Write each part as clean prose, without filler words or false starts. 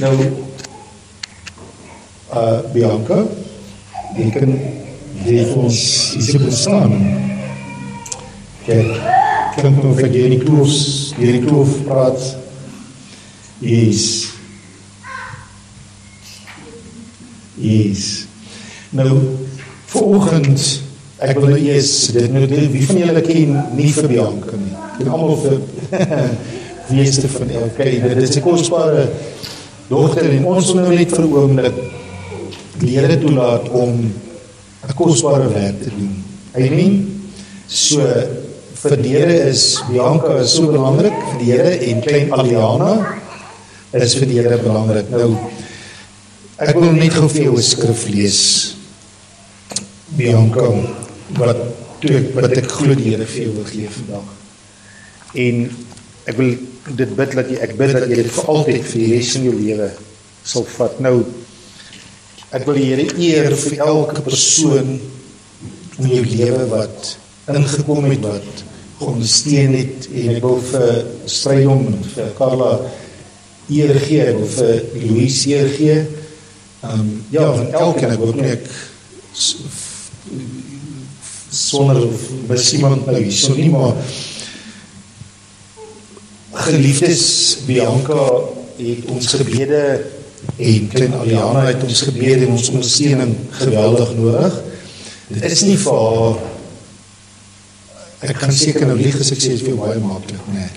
Nou, Bianca, jy kan vir ons iets bestaan. Kijk, klink of ek die kloof praat. Yes. Nou, vanoggend, ek wil nou eers, wie van julle ken nie vir Bianca nie? Ken allemaal vir weeste van elke. Dit is 'n kosbare dogter en ons wil nou net vir 'n oomblik die Here toelaat om 'n kosbare werk te doen. Amen. So vir die Here is Bianca is so belangrik vir die Here en klein Aliana is vir die Here belangrik. Nou ek wil net gou vir jou 'n skrif lees. Bianca wat ek glo die Here vir jou wil gee vandag. En ek wil dit bid dat jy dit vir altyd vir die res van jou lewe sal vat. Nou, ek wil die Here eer vir elke persoon in jou lewe wat ingekom het, wat ondersteun het, en ek wil vir Strydom en vir Carla eer gee, ek wil vir Louise eer gee. Van elkeen, ek wil nie sonder mis iemand nou hier, so nie, maar geliefdes, Bianca het ons gebede en klein Aliana het ons gebede en ons ondersteuning geweldig nodig. Dit is nie vir haar, ek gaan seker nou lieg as ek sê, het is veel baie maklik, nee.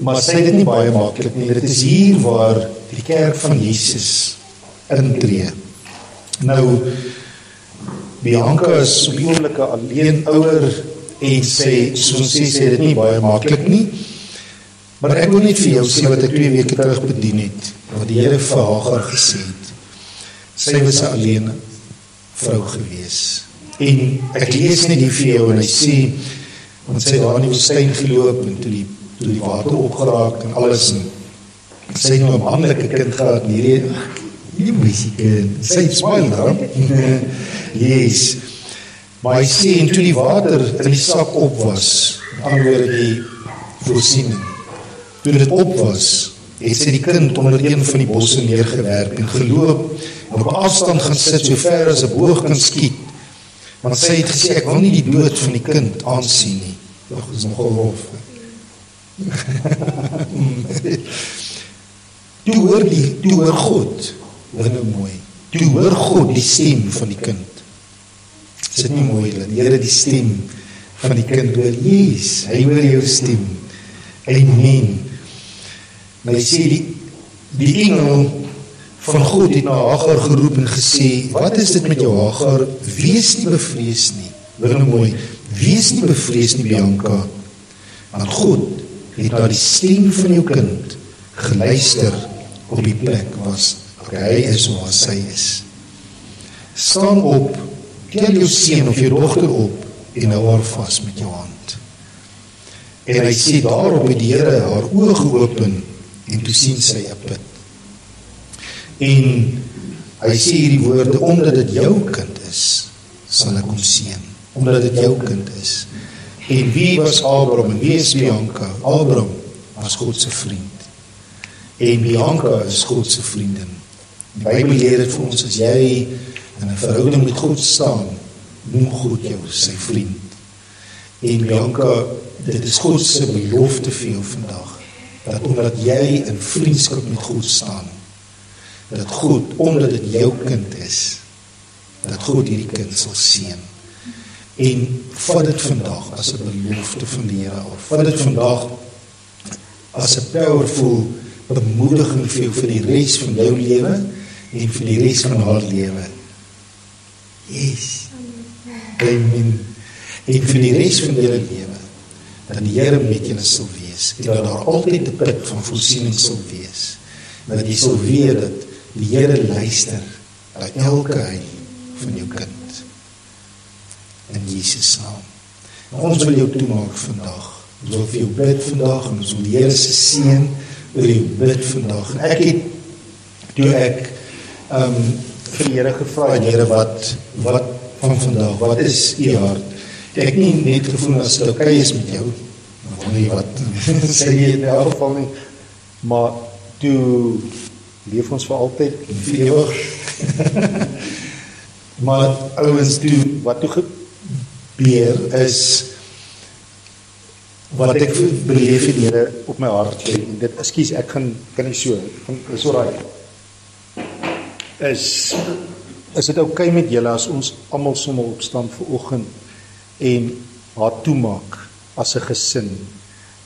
Maar sy dit nie baie maklik nie, dit is hier waar die kerk van Jesus intree. Nou, Bianca is op die oomblikke alleen ouer en soos sê dit nie baie maklik nie, maar ek wil net vir jou sê wat ek 2 weke terug bedien het, wat die Here vir Hagar gesê het. Sy was 'n alleen vrou gewees. En ek lees net hier vir jou en hy sê, want sy het daar in die woestyn geloop en toe die water opgeraak en alles, en sy het nou 'n manlike kind gehad, hierdie meisiekind, sy het smile daar. Yes. Maar hy sê, en toe die water in die sak op was, anders die voorsiening, toe dit op was, het sy die kind onder een van die bosse neergewerp en geloop, en op 'n afstand gaan sit, so ver as 'n boog kan skiet, want sy het gesê, ek wil nie die dood van die kind aansien nie. Dit is nogal rof. Toe hoor God, hoor nou mooi, toe hoor God die stem van die kind. Is dit nie mooi, dat die Here die stem van die kind hoor? Yes, hy hoor jou stem. Amen. Maar hy sê, die engel van God het na Hagar geroep en gesê, wat is dit met jou Hagar? Wees nie bevrees nie. Hoor nou mooi, wees nie bevrees nie, Bianca. Want God het na die stem van jou kind geluister op die plek was, hy is waar sy is. Staan op, tel jou seun of jou dogter op en hou haar vas met jou hand. En hy sê, daarop het die Here haar oë geopen en toe sien sy 'n put. En hy sê hierdie woorde, omdat dit jou kind is, sal ek hom seën. Omdat dit jou kind is. En wie was Abraham en wie is Bianca? Abraham was God se vriend. En Bianca is God se vriendin. Die Bybel leer dit vir ons, as jy in 'n verhouding met God staan, noem God jou sy vriend. En Bianca, dit is God se belofte vir jou vandag, dat omdat jy in vriendskap met God staan, dat God, omdat dit jou kind is, dat God hierdie kind sal seën. En vat dit vandag as 'n belofte van die Here af. Vat dit vandag as 'n powerful bemoediging vir jou vir die res van jou lewe en vir die res van haar lewe. Yes. Amen. En vir die res van julle lewe, dat die Here met julle sal wees, en dat daar altyd 'n put van voorsiening sal wees, dat jy sal weet dat die Here luister na elke huil van jou kind. In Jesus naam. Ons wil jou toemaak vandag. Ons wil vir jou bid vandag, en ons wil die Here se seën oor jou bid vandag. En ek het, toe ek vir die Here gevra het, Here, wat van vandag, wat is u hart? Ek nie net gevoel as dit oukei is met jou, nie wat sê jy in elk geval nie, maar toe leef ons vir altyd vir ewig. Maar ouens, wat toe gebeur is wat ek beleef het Here op my hart en dit, ekskuus, ek kan nie so, is alright. Is dit okay met julle as ons almal sommer opstaan vanoggend en haar toemaak as 'n gesin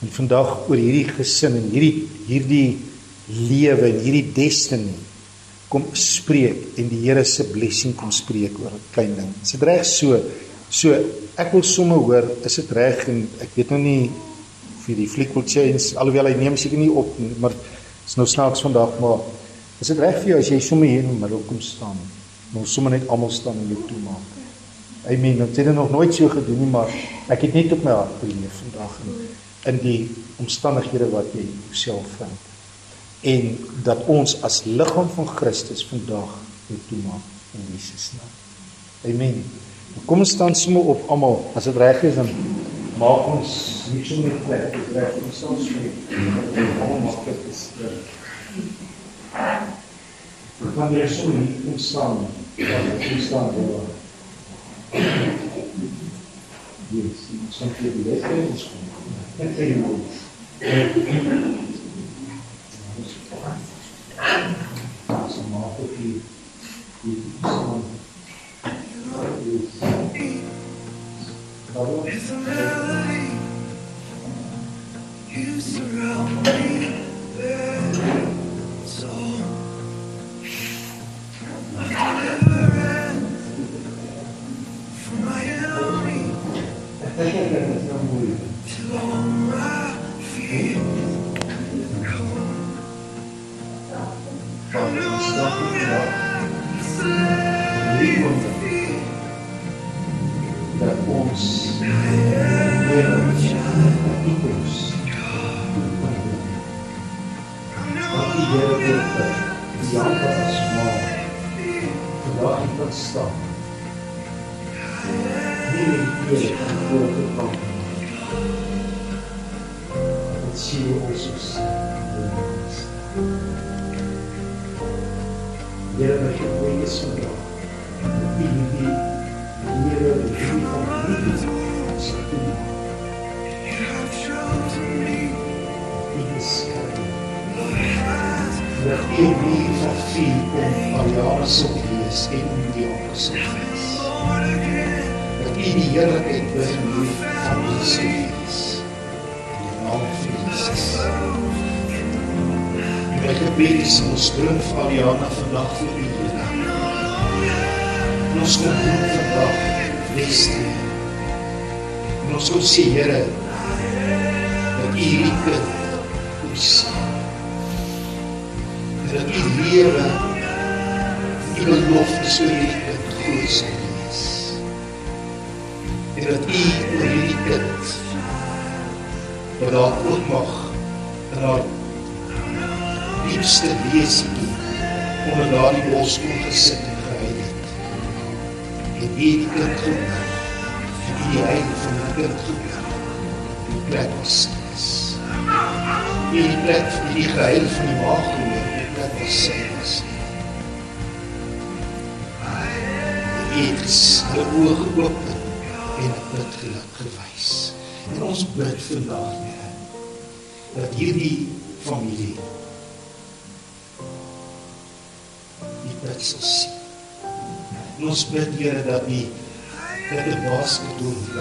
en vandag oor hierdie gesin en hierdie lewe en hierdie destiny kom spreek en die Here se blessing kom spreek oor 'n klein ding. Is dit reg so ek wil sommer hoor, is dit reg en ek weet nou nie of die fliek wil change, alhoewel hy neem seker nie op nie, maar is nou snaaks vandag, maar is dit reg vir jou as jy sommer hier in die middel kom staan? Nou sommer net almal staan en jou toemaak. I mean, ek het dit nog nooit so gedoen nie, maar ek het net op my hart beleef vandag in die omstandighede wat jy jouself vind. En dat ons as liggaam van Christus vandag jou toemaak in Jesus naam. Amen. Kom ons staan sommer op almal, as dit reg is dan maak ons nie so net plek, dit reg ons staan so. Almal maak dit is. Want jy so nie kom staan. Ja, kom staan daar. Yes, some people let us come. With a melody, you surround me, so my deliverance from my enemy, till all my fears come. I know it's a Dat ons wat die Here wil die jare as maar vandag in dat staan nie meer voor te kom dat sien ons is Here wat jy wil is vandag die Here van liefde sal doen. you have chosen me. Die beskerm. Dat die wie van vier om jare sal wees en om die jare sal wees. Dat die heerlikheid begin van ons sal wees. In die naam van Jesus. My gebed is ons bring vir Aliana vandag vir die Here. En ons kom doen vandag beste. En ons kom sê, Here, dat U hierdie kind kom sien. En dat U lewe, U beloftes oor hierdie kind groot sal wees. En dat U oor hierdie kind, wat daar ook mag, in haar diepste leesie, onder daar die bos kom gesit en gehuil het. En die kind gebring, en die einde van die kind gebring, die plek was stil. Die plek van die gehuil van die maag gehoor, die plek was stil. Die het hulle oë geopen en het geluk gewys. En ons bid vandag, Here, dat hierdie familie die bid sal sien. En ons bid, Here, dat die basket door die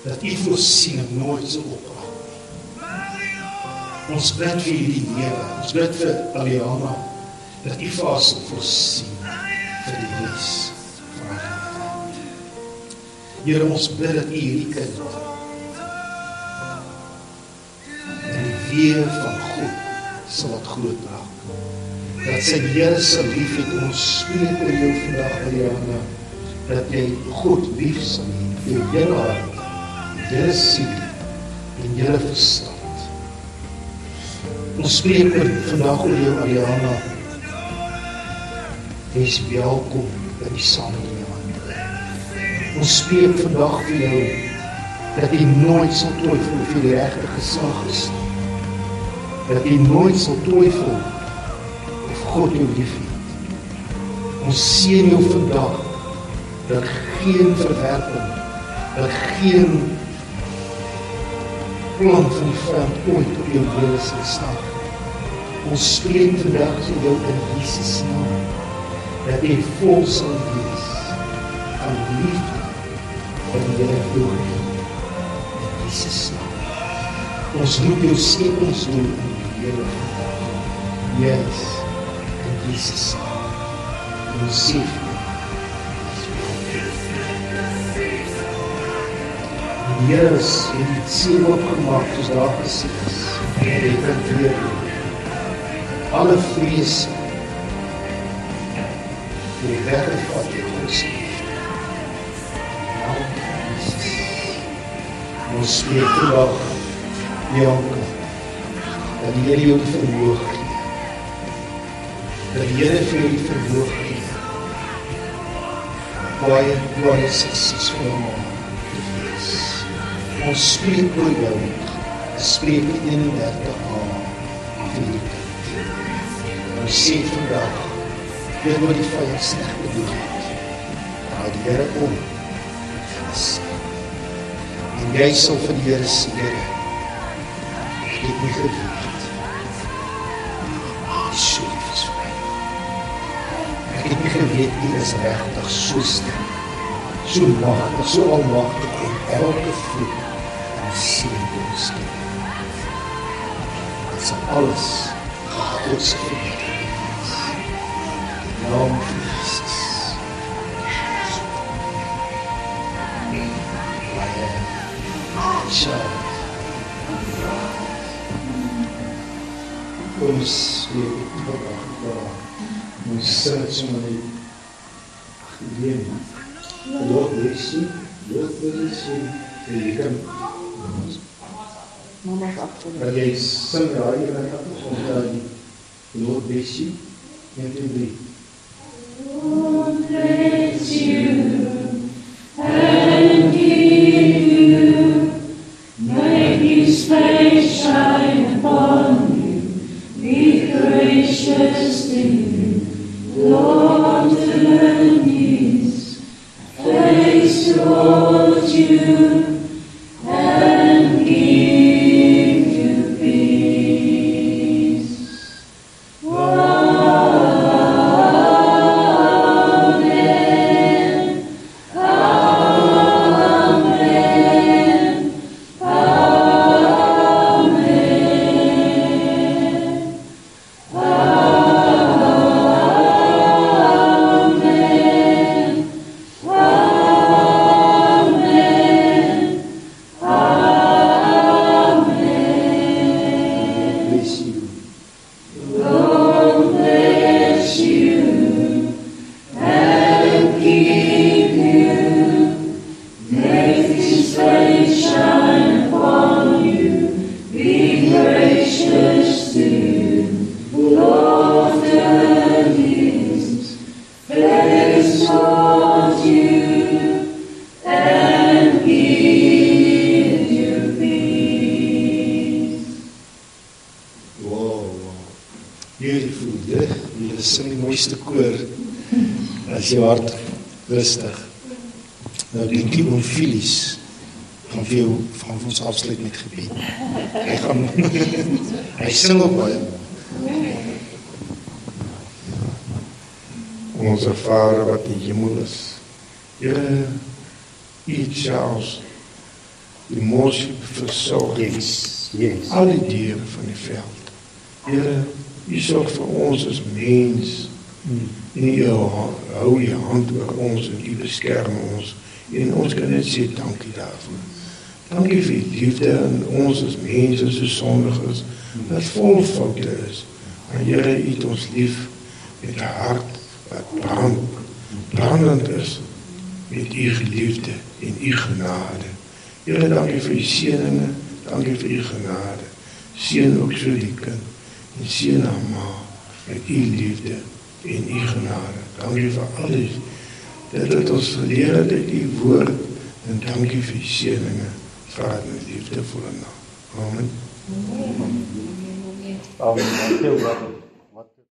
dat die voorsiening nooit sal opraak. Ons bid vir hierdie lewe, ons bid vir Aliana, dat die vir haar sal voorsien vir die res van haar lewe. Here, ons bid dat U hierdie kind in die weë van God sal wat groot raak. Dat sy Here sal lief het, ons spreek oor jou vandag, Aliana, dat jy God lief sal hê, jou hele hart, julle siel en julle verstand. Ons spreek vandag oor jou, Aliana. Jy is welkom in die samelewing. Ons spreek vandag vir jou Dat jy nooit sal twyfel of jy die regte geslag is nie. Dat jy nooit sal twyfel of God jou liefhet. Ons seën jou vandag, dat geen verwerping, dat geen plan van die vyand ooit op jou lewe sal staan. Ons spreek vandag vir jou in Jesus naam, dat jy vol sal wees van liefde wat die Here jou gee. In Jesus naam. Ons roep jou skepingsdoel in die lewe vandag. Yes, in Jesus naam. En ons sê vir jou, die Here het die see opgemaak, soos daar gesê is. En jy kan weer alle vrees die weggevat het ons liefde. Nou, Jesus. Ons spreek vandag, Bianca, dat die Here jou die verhoog gee. Dat die Here vir jou die verhoog gee. Baie suksesvol maak. Ons spreek oor jou, spreek 31 aan vir die kind. Ons sê vandag, weet wat die vyand sleg bedoel het, draai die Here om, en jy sal vir die Here sê, Here, ek het nie geweet, die so lief is vir my. Ek het nie geweet, die is regtig so sterk, so magtig, so almagtig, en elke vloek, seën ons kind. Dit sal alles God se verbidding wees. In die naam van Jesus. Ons weet ons sing het sommer net gedeen. Lord bless you, Lord bless you. En jy kan Mama's achter. dat jy sing raai en dan of die Lord bless you. 1, 2, 3. Lord bless you and keep you, make His face shine upon you, be gracious to you, Lord turn His face towards you and give you peace. Beautiful, jy sing die mooiste koor, as jou hart rustig. Nou dink die oom Filies, gaan vir jou, gaan vir ons afsluit met gebed. Hy gaan, hy sing ook baie. Onze Vader wat in de hemel is. Here, U selfs die mos versorg. Yes. Al die diere van die veld. Here, U sorg vir ons as mens. En U hou U hand oor ons en U beskerm ons. En ons kan net sê dankie daarvoor. Dankie vir die liefde in ons as mense so sondig is, wat vol foute is. Maar Here, U het ons lief met 'n hart wat brandend is met U geliefde en U genade. Here, dankie vir U seëninge, dankie vir U genade. Seën ook so die kind en seën haar ma met U liefde en U genade. Dankie vir alles. Dit het ons geleer uit U woord en dankie vir U seëninge Vader met liefdevolle naam. Amen. Dankie, Robert.